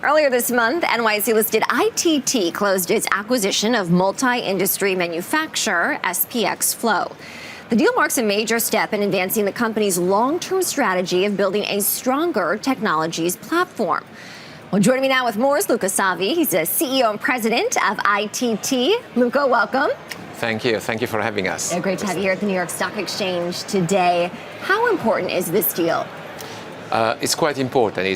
Earlier this month, NYSE-listed ITT closed its acquisition of multi-industry manufacturer SPX Flow. The deal marks a major step in advancing the company's long-term strategy of building a stronger technologies platform. Well, joining me now with more is Luca Savi. He's the CEO and president of ITT. Luca, welcome. Thank you. Thank you for having us. Great to have you here at the New York Stock Exchange today. How important is this deal? It's quite important.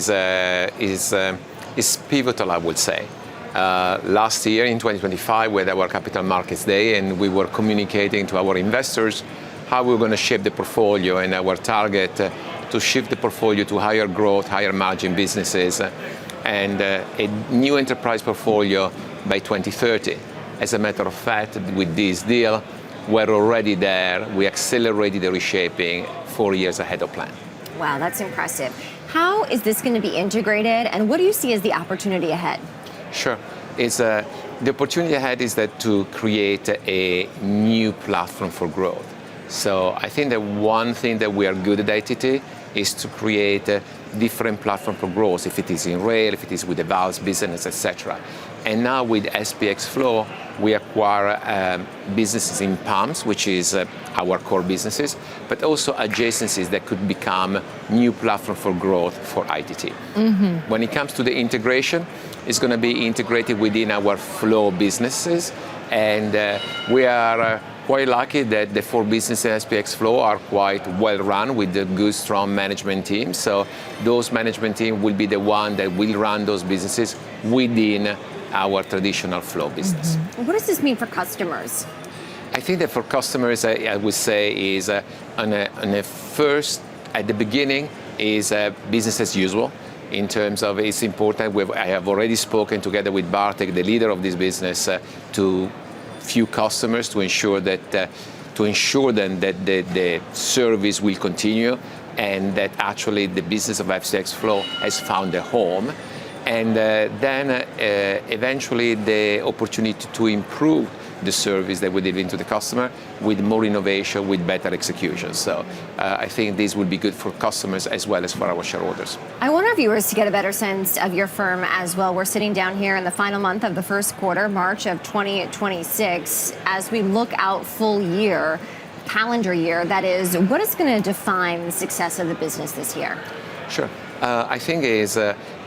It's pivotal, I would say. Last year in 2025, we had our Capital Markets Day, and we were communicating to our investors how we were going to shape the portfolio and our target to shift the portfolio to higher growth, higher margin businesses, and a new enterprise portfolio by 2030. As a matter of fact, with this deal, we're already there. We accelerated the reshaping 4 years ahead of plan. Wow, that's impressive. How is this going to be integrated, and what do you see as the opportunity ahead? Sure. The opportunity ahead is that to create a new platform for growth. So I think that one thing that we are good at ITT is to create a different platform for growth, if it is in rail, if it is with the valves business, etc. And now with SPX Flow, we acquire businesses in pumps, which is our core businesses, but also adjacencies that could become new platform for growth for ITT. Mm-hmm. When it comes to the integration, it's going to be integrated within our flow businesses, and we are quite lucky that the 4 businesses in SPX Flow are quite well run with a good, strong management team. So those management team will be the one that will run those businesses within our traditional flow business. Mm-hmm. What does this mean for customers? I think that for customers, I would say is at the beginning is business as usual. In terms of it's important, I have already spoken together with Bartek, the leader of this business, to few customers to ensure that the service will continue and that actually the business of SPX Flow has found a home. And then eventually the opportunity to improve the service that we deliver to the customer with more innovation, with better execution. So I think this will be good for customers as well as for our shareholders. I want our viewers to get a better sense of your firm as well. We're sitting down here in the final month of the first quarter, March of 2026. As we look out full year, calendar year, that is, what is going to define the success of the business this year? Sure. I think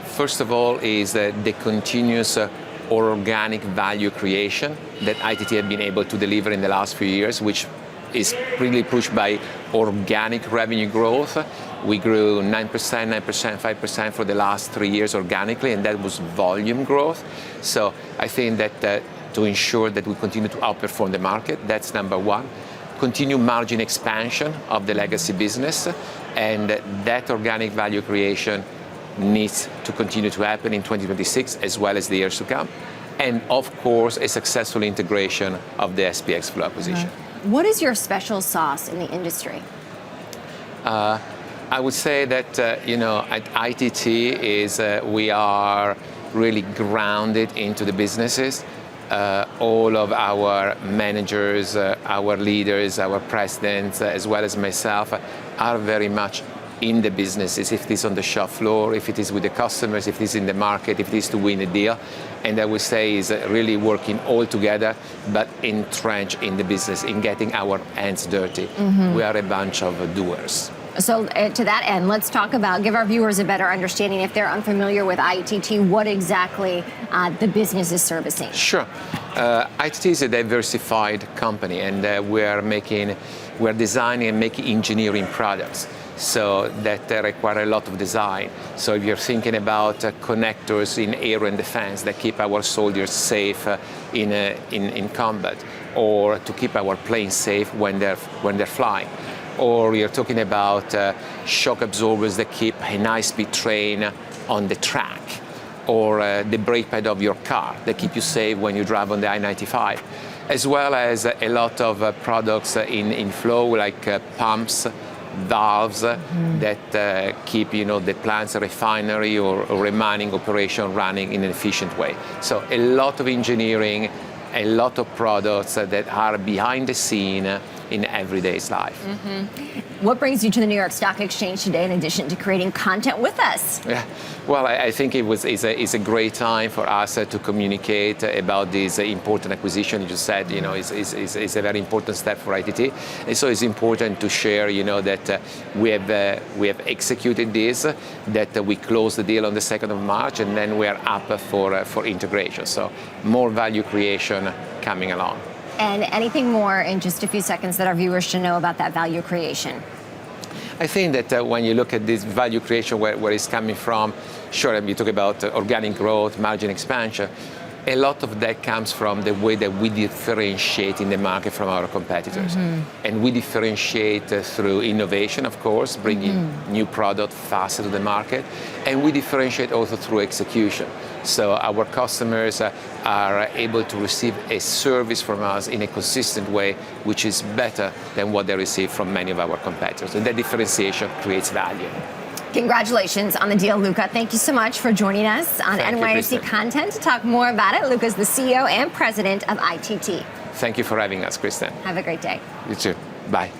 first of all is the continuous organic value creation that ITT have been able to deliver in the last few years, which is really pushed by organic revenue growth. We grew 9%, 5% for the last 3 years organically, and that was volume growth. So I think that to ensure that we continue to outperform the market, that's number one. Continue margin expansion of the legacy business, and that organic value creation needs to continue to happen in 2026 as well as the years to come. And of course, a successful integration of the SPX Flow acquisition. What is your special sauce in the industry? I would say that, at ITT we are really grounded into the businesses. All of our managers, our leaders, our presidents, as well as myself, are very much in the businesses, if it is on the shop floor, if it is with the customers, if it is in the market, if it is to win a deal. And I would say is really working all together, but entrenched in the business, in getting our hands dirty. Mm-hmm. We are a bunch of doers. So to that end, let's talk about, give our viewers a better understanding, if they're unfamiliar with ITT, what exactly the business is servicing. Sure. ITT is a diversified company, and we're designing and making engineering products. So that require a lot of design. So if you're thinking about connectors in air and defense that keep our soldiers safe in combat, or to keep our planes safe when they're flying, or you're talking about shock absorbers that keep a high-speed train on the track, or the brake pad of your car that keep you safe when you drive on the I-95, as well as a lot of products in flow like pumps, valves that keep the plant's refinery or refining operation running in an efficient way. So a lot of engineering, a lot of products that are behind the scene in everyday's life. Mm-hmm. What brings you to the New York Stock Exchange today in addition to creating content with us? Yeah, well, I think it's a great time for us to communicate about this important acquisition. You just said, it's a very important step for ITT, and so it's important to share, that we have executed this, that we closed the deal on the 2nd of March, and then we are up for integration. So more value creation coming along. And anything more in just a few seconds that our viewers should know about that value creation? I think that when you look at this value creation, where it's coming from, sure, you talk about organic growth, margin expansion. A lot of that comes from the way that we differentiate in the market from our competitors. And we differentiate through innovation, of course, bringing new product faster to the market. And we differentiate also through execution. So our customers are able to receive a service from us in a consistent way, which is better than what they receive from many of our competitors. And that differentiation creates value. Congratulations on the deal, Luca. Thank you so much for joining us on NYSE Content to talk more about it. Luca's the CEO and president of ITT. Thank you for having us, Kristen. Have a great day. You too. Bye.